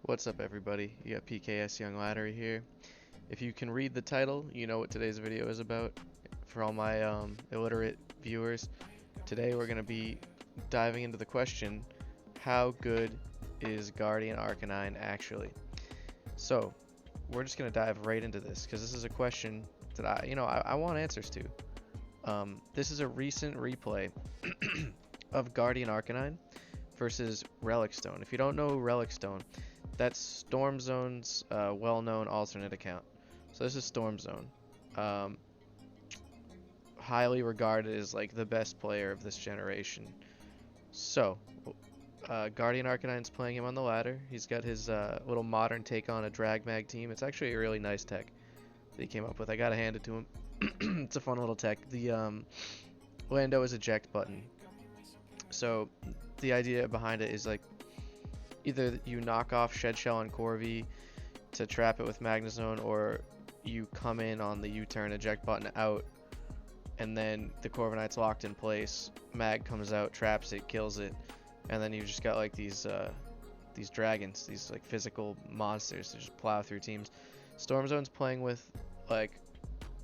What's up, everybody? You got PKS Young Lattery here. If you can read the title, you know what today's video is about. For all my illiterate viewers, today we're going to be diving into the question, how good is Guardian Arcanine actually? So, we're just going to dive right into this, because this is a question that I want answers to. This is a recent replay of Guardian Arcanine versus Relic Stone. If you don't know Relic Stone, that's Storm Zone's well-known alternate account. So this is Storm Zone. Highly regarded as like the best player of this generation. So, Guardian Arcanine's playing him on the ladder. He's got his little modern take on a drag mag team. It's actually a really nice tech that he came up with. I gotta hand it to him. It's a fun little tech. The Lando is eject button. So the idea behind it is like either you knock off Shed Shell and Corvi to trap it with Magnezone, or you come in on the U-turn, eject button out, and then the Corviknight's locked in place. Mag comes out, traps it, kills it, and then you've just got like these dragons, these like physical monsters to just plow through teams. Storm Zone's playing with like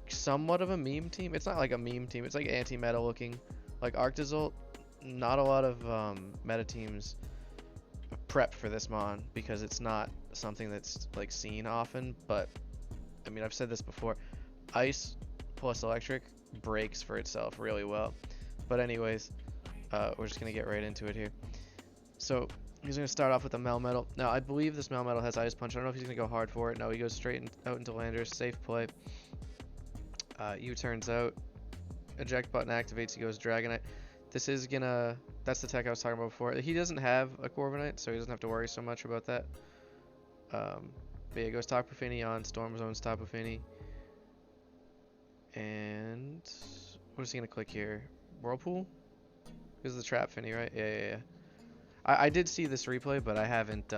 somewhat of a meme team. It's not like a meme team. It's like anti-meta looking. Like Arctozolt, not a lot of meta teams prep for this mon because it's not something that's like seen often. But I mean, I've said this before, ice plus electric breaks for itself really well. But anyways, we're just gonna get right into it here. So he's gonna start off with a Melmetal. Now I believe this Melmetal has Ice Punch. I don't know if he's gonna go hard for it. No, he goes straight out into Landers. Safe play. U-turns out, eject button activates, he goes Dragonite. This is gonna, that's the tech I was talking about before. He doesn't have a Corviknight, so he doesn't have to worry so much about that. But yeah, it goes Tapu Fini on Storm Zone's Tapu Fini. And what is he gonna click here? Whirlpool? This is the Trap Fini, right? Yeah. I did see this replay, but I haven't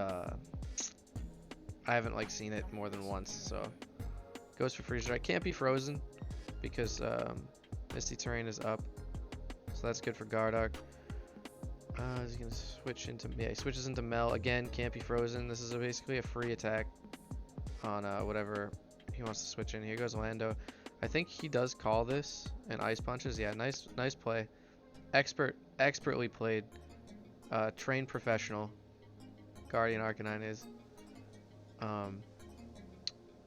like seen it more than once, so goes for Freeze Dry. Can't be frozen because Misty Terrain is up. So that's good for Gardark. He's gonna switch into, yeah, he switches into Mel again. Can't be frozen. This is basically a free attack on whatever he wants to switch in. Here goes Lando. I think he does call this and Ice Punches. Yeah, nice play. Expertly played. Trained professional. Guardian Arcanine is.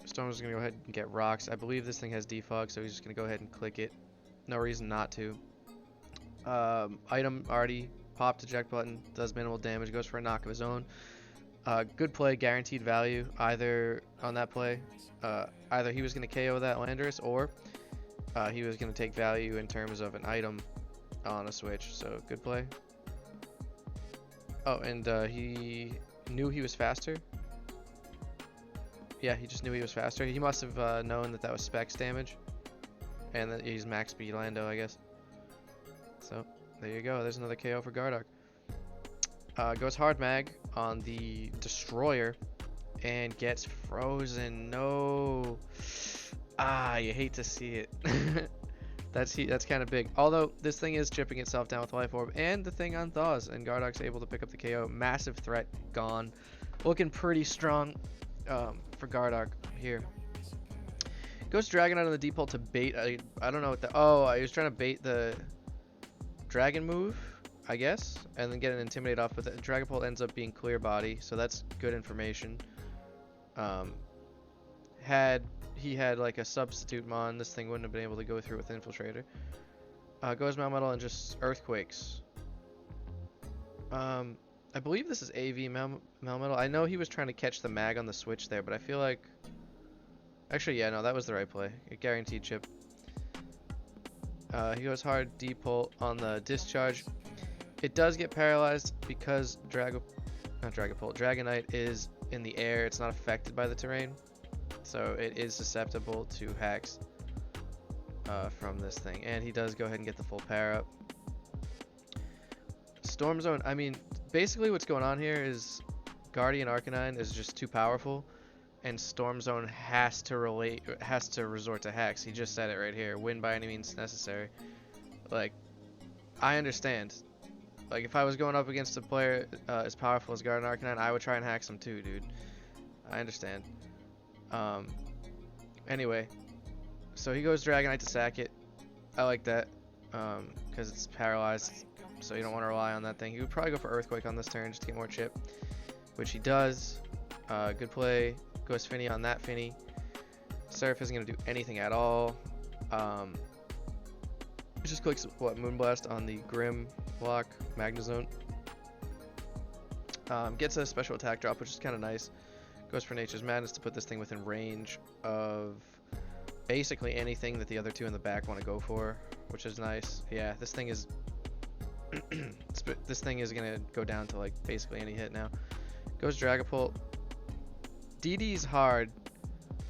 Storm's gonna go ahead and get rocks. I believe this thing has defog, so he's just gonna go ahead and click it. No reason not to. Item already popped, eject button, does minimal damage, goes for a knock of his own. Good play, guaranteed value either on that play. Either he was going to KO that Landorus, or he was going to take value in terms of an item on a switch. So good play. Oh, and he knew he was faster. Yeah, he just knew he was faster. He must have known that was specs damage, and that he's max speed Lando, I guess. So there you go. There's another KO for Gardark. Goes hard mag on the Destroyer and gets frozen. No. You hate to see it. That's kind of big. Although this thing is chipping itself down with Life Orb, and the thing unthaws, and Gardark's able to pick up the KO. Massive threat gone. Looking pretty strong for Gardark here. Goes Dragonite on the deep ult to bait. I don't know what the. Oh, I was trying to bait the Dragon move, I guess, and then get an Intimidate off, but the Dragon Pult ends up being Clear Body, so that's good information. Had he had like a substitute mon, this thing wouldn't have been able to go through with Infiltrator. Goes Melmetal and just Earthquakes. I believe this is AV Melmetal. I know he was trying to catch the mag on the switch there, but I feel like, actually, yeah, no, that was the right play. A guaranteed chip. He goes hard D-pull on the discharge. It does get paralyzed because Dragonite is in the air. It's not affected by the terrain, so it is susceptible to hacks from this thing. And he does go ahead and get the full power up. Storm Zone. I mean, basically what's going on here is Guardian Arcanine is just too powerful, and Storm Zone has to resort to hacks. He just said it right here. Win by any means necessary. Like, I understand. Like, if I was going up against a player as powerful as Guardian Arcanine, I would try and hack some too, dude. I understand. Anyway, so he goes Dragonite to sack it. I like that, because it's paralyzed, so you don't want to rely on that thing. He would probably go for Earthquake on this turn just to get more chip, which he does. Good play. Goes Finny on that Finny. Surf isn't going to do anything at all. It just clicks, what, Moonblast on the Grim block, Magnezone. Gets a special attack drop, which is kind of nice. Goes for Nature's Madness to put this thing within range of basically anything that the other two in the back want to go for, which is nice. Yeah, this thing is this thing is gonna go down to like basically any hit now. Goes Dragapult. DD's hard,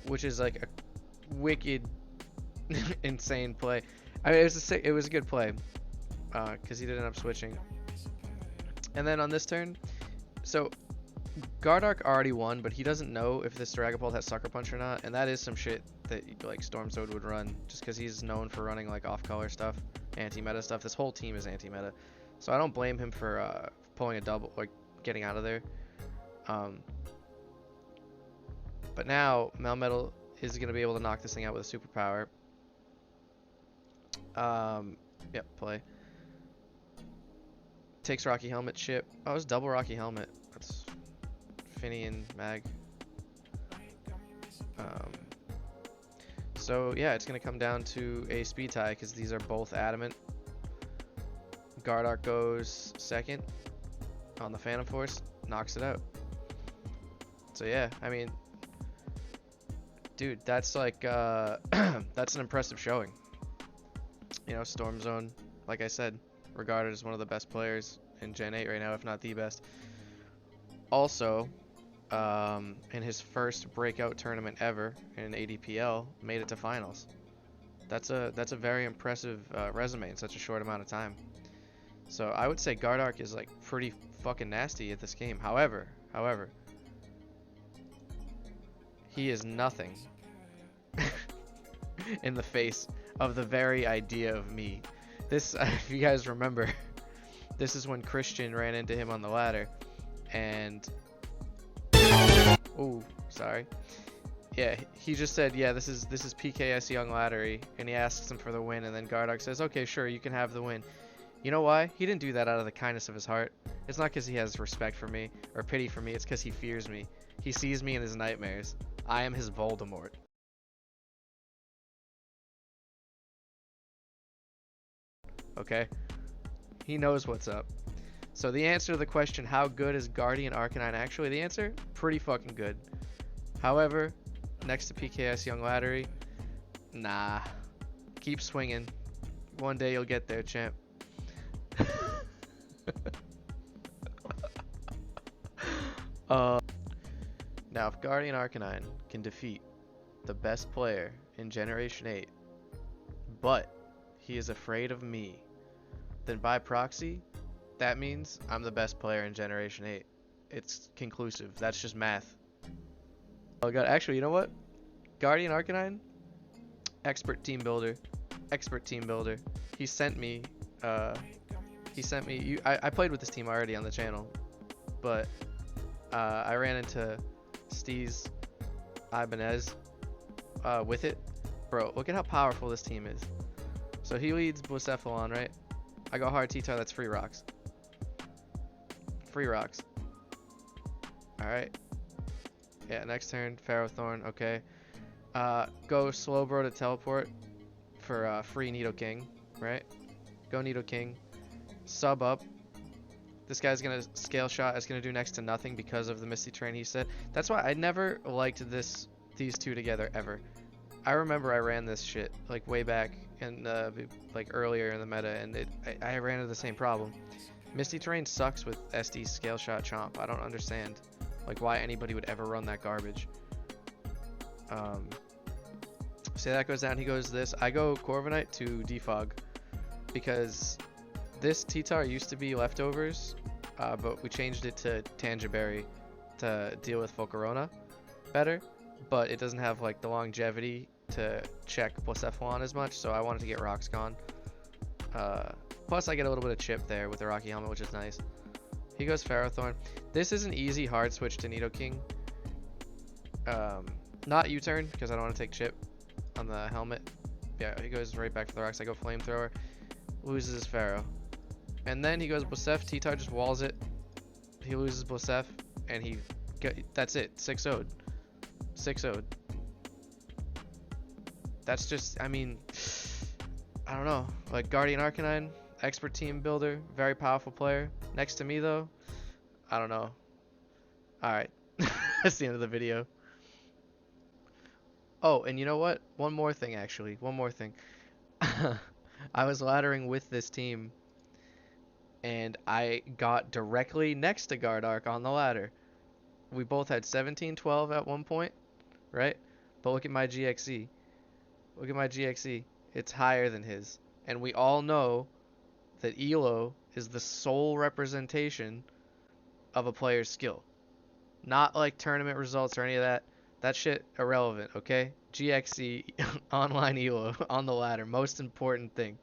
which is like a wicked, insane play. I mean, it was a good play, because he did end up switching. And then on this turn, so Gardark already won, but he doesn't know if this Dragapult has Sucker Punch or not, and that is some shit that like Storm Sword would run, just because he's known for running like off-color stuff, anti-meta stuff. This whole team is anti-meta, so I don't blame him for pulling a double, like getting out of there. But now Melmetal is going to be able to knock this thing out with a superpower. Yep, play. Takes Rocky Helmet chip. Oh, it's double Rocky Helmet. That's Finny and Mag. So yeah, it's gonna come down to a speed tie because these are both adamant. Gardark goes second on the Phantom Force, knocks it out. So yeah, I mean, dude, that's like that's an impressive showing. You know, Storm Zone, like I said, regarded as one of the best players in Gen 8 right now, if not the best. Also, in his first breakout tournament ever in ADPL, made it to finals. That's a very impressive resume in such a short amount of time. So I would say Gardark is like pretty fucking nasty at this game. However, he is nothing in the face of the very idea of me. This, if you guys remember, this is when Christian ran into him on the ladder, and oh, sorry. Yeah, he just said, yeah, this is PKS Young Laddery, and he asks him for the win, and then Gardark says, okay, sure, you can have the win. You know why? He didn't do that out of the kindness of his heart. It's not because he has respect for me or pity for me. It's because he fears me. He sees me in his nightmares. I am his Voldemort. Okay? He knows what's up. So the answer to the question, how good is Guardian Arcanine? Actually, the answer, pretty fucking good. However, next to PKS Young Laddery, nah. Keep swinging. One day you'll get there, champ. Now, if Guardian Arcanine can defeat the best player in Generation 8, but he is afraid of me, then by proxy, that means I'm the best player in Generation 8. It's conclusive. That's just math. Oh god, actually, you know what? Guardian Arcanine, expert team builder. Expert team builder. He sent me, I played with this team already on the channel, but I ran into Steez Ibanez with it. Bro, look at how powerful this team is. So he leads Blacephalon, right? I go hard T-Tar, that's free rocks. Free rocks. Alright. Yeah, next turn, Ferrothorn, okay. Go Slowbro to teleport for free Nidoking, right? Go Nidoking. Sub up. This guy's gonna Scale Shot. It's gonna do next to nothing because of the Misty Train he said. That's why I never liked these two together ever. I remember I ran this shit like way back in like earlier in the meta, and I ran into the same problem. Misty Terrain sucks with SD Scale Shot Chomp. I don't understand like why anybody would ever run that garbage. Say that goes down, he goes this. I go Corviknight to Defog because this T-Tar used to be leftovers, but we changed it to Tangerberry to deal with Volcarona better, but it doesn't have like the longevity to check Blacephalon as much, so I wanted to get Rocks gone. Plus, I get a little bit of chip there with the Rocky Helmet, which is nice. He goes Ferrothorn. This is an easy hard switch to Nidoking. Not U-turn, because I don't want to take chip on the helmet. Yeah, he goes right back to the rocks. I go Flamethrower. Loses his Pharaoh. And then he goes Blisef. T-Tar just walls it. He loses Blisef. And that's it. 6-0'd. 6-0'd. That's just, I mean, I don't know. Like, Guardian Arcanine, expert team builder, very powerful player. Next to me, though, I don't know. Alright. That's the end of the video. Oh, and you know what? One more thing, actually. One more thing. I was laddering with this team, and I got directly next to Gardark on the ladder. We both had 17-12 at one point, right? But look at my GXE. Look at my GXE. It's higher than his. And we all know that ELO is the sole representation of a player's skill. Not like tournament results or any of that. That shit irrelevant, okay? GXE, online ELO, on the ladder. Most important thing.